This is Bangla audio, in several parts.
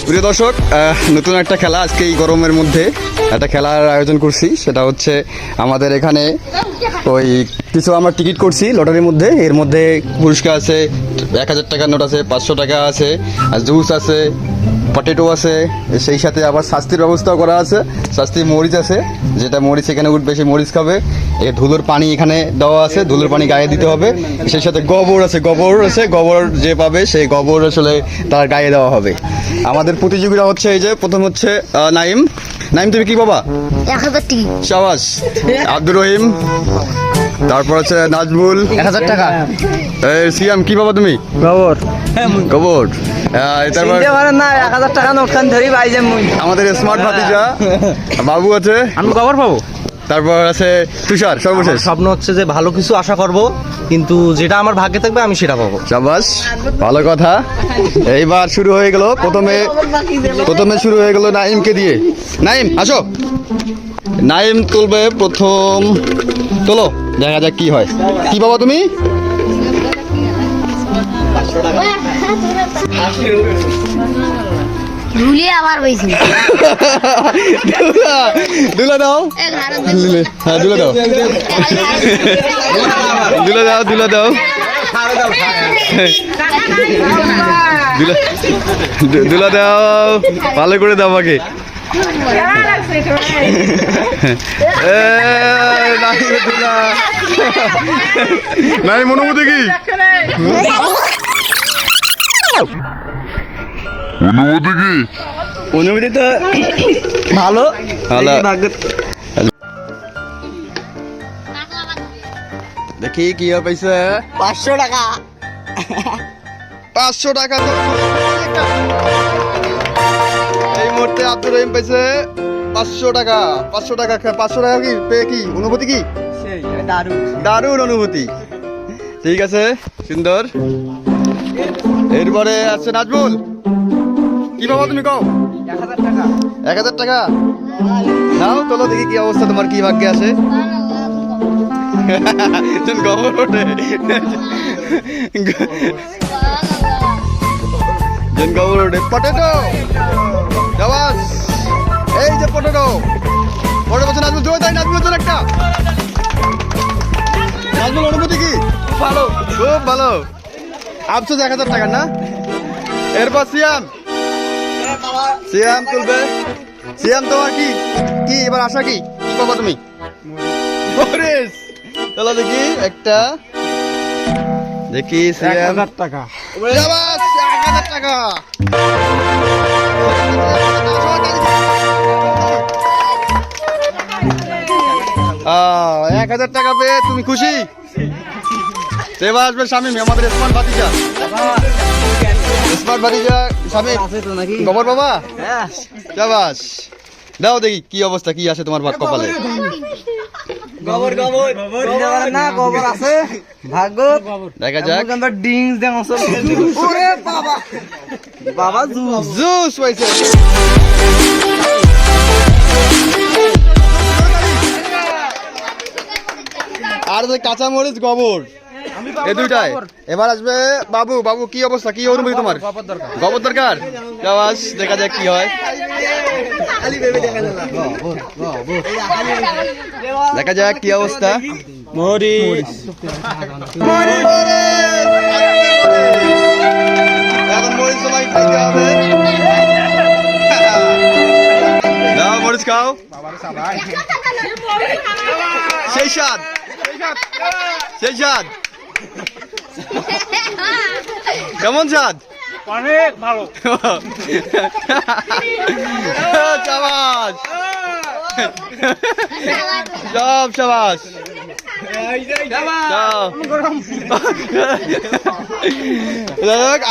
প্রিয় দর্শক, নতুন একটা খেলা আজকে এই গরমের মধ্যে একটা খেলার আয়োজন করছি। সেটা হচ্ছে আমাদের এখানে ওই কিছু আমরা টিকিট করছি লটারির মধ্যে। এর মধ্যে পুরস্কার আছে 1000 টাকার নোট আছে, 500 টাকা আছে, আর জুস আছে, পটেটো আছে, সেই সাথে আবার শাস্তির ব্যবস্থাও করা আছে। শাস্তির মরিচ আছে, যেটা মরিচ এখানে উঠবে সে মরিচ খাবে। এ ধুলোর পানি এখানে দেওয়া আছে, ধুলোর পানি গায়ে দিতে হবে। সেই সাথে গোবর আছে, গোবর যে পাবে সেই গোবর আসলে তার গায়ে দেওয়া হবে। আমাদের প্রতিযোগীরা হচ্ছে এই যে প্রথম হচ্ছে নাইম। নাইম তুমি কি বাবা? 1000 টাকা। শাবাশ। আব্দুর রহিম, তারপর হচ্ছে নাজমুল 1000 টাকা। এই সিয়াম কি বাবা তুমি? গোবর গোবর। তারপর চিনতে পারেন না 1000 টাকা নোট খান ধরি বাইজে মুই আমাদের স্মার্ট ভাতিজা বাবু আছে। আমি গোবর পাবো। তারপর আছে তুষার সর্বশেষ। স্বপ্ন হচ্ছে যে ভালো কিছু আশা করব, কিন্তু যেটা আমার ভাগ্যে থাকবে আমি সেটা পাবো। শাবাশ, ভালো কথা। এইবার শুরু হয়ে গেল, প্রথমে শুরু হয়ে গেল নাইমকে দিয়ে। নাইম আসো, নাইম তুলবে প্রথম। তোলো, দেখা যাক কি হয়। কি বাবা তুমি? ভুলিয়ে আবার বইছি। দুলা দাও, হ্যাঁ দুলা দাও, দুলা দাও, দুলা দাও, দুলা দাও, ভালো করে দাও আমাকে। নাই অনুভূতি কি? অনুভূতি তো ভালো। দেখি কি পাইছে। 500 টাকা। 500 টাকা তো এই মুহূর্তে আব্দুর রহিম পাইছে 500 টাকা। 500 টাকা 500 টাকা কি পেয়ে কি অনুভূতি কি? দারুণ অনুভূতি। ঠিক আছে, সুন্দর। এরপরে আছে নাজমুল। কি বাবা তুমি কও? 1000 টাকা। 1000 টাকা নাও, তোলো দেখি কি অবস্থা, তোমার কি ভাগ্যে আসে। খবর ওঠে, খবর ওঠে। পটেটো, শাবাশ। এই যে পটেটো, পটেটো বলছে নাজমুল জোর তাই নাজমুল জোর একটা। নাজমুল অনুভূতি কি? ভালো, খুব ভালো। আফসোস 1000 টাকা না। এরপর সিয়াম, সিয়াম তুলবে। সিয়াম তোমার কি কি এবার আশা কি? কি পাবা তুমি? মরিস। চলো দেখি একটা, দেখি সিয়াম। 1000 টাকা। শাবাশ, 1000 টাকা। 1000 টাকা পেয়ে তুমি খুশি? এবার আসবে শামিম, আমাদের স্মার্ট ভাতিজা। স্মার্ট ভাতিজা শামিম। গোবর বাবা, শাবাশ। দাও দেখি কি অবস্থা, কি আসে তোমার কপালে। গোবর না, গোবর আছে ভাগ্য। দেখা যাক। ডিংস দেন আসল। ওরে বাবা, বাবা জুস পাইছে। আর যে কাঁচা মরিচ গোবর, এই দুইটাই। এবার আসবে বাবু। বাবু কি অবস্থা, কি অনুভূতি তোমার? গোবর দরকার। শাবাশ, দেখা যাক কি হয়। দেখা যাক কি অবস্থা। মরিচ। এখন মরিচ তোমাকে খাইতে হবে। দাও মরিচ খাও। সেই স্বাদ, সেই স্বাদ। কেমন স্বাদ? অনেক ভালো। শাবাশ, সব শাবাশ।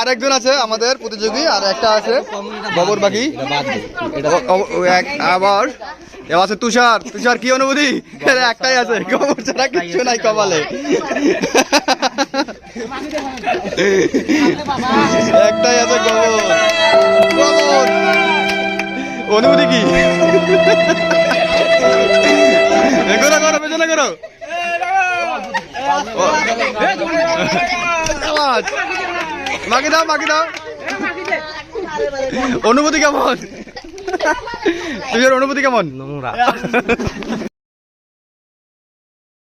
আরেকজন আছে আমাদের প্রতিযোগী, আর একটা আছে গোবর বাকি। আবার এবার আছে তুষার। তুষার কি অনুভূতি? একটাই আছে, গোবর ছাড়া কিচ্ছু নাই কপালে। একটাই আছে গোবর। গোবর অনুভূতি কি? করো করো, পেছনে করো। মাকে দাও, মাকে দাও। অনুভূতি কেমন? তুষার অনুভূতি কেমন? নোংরা।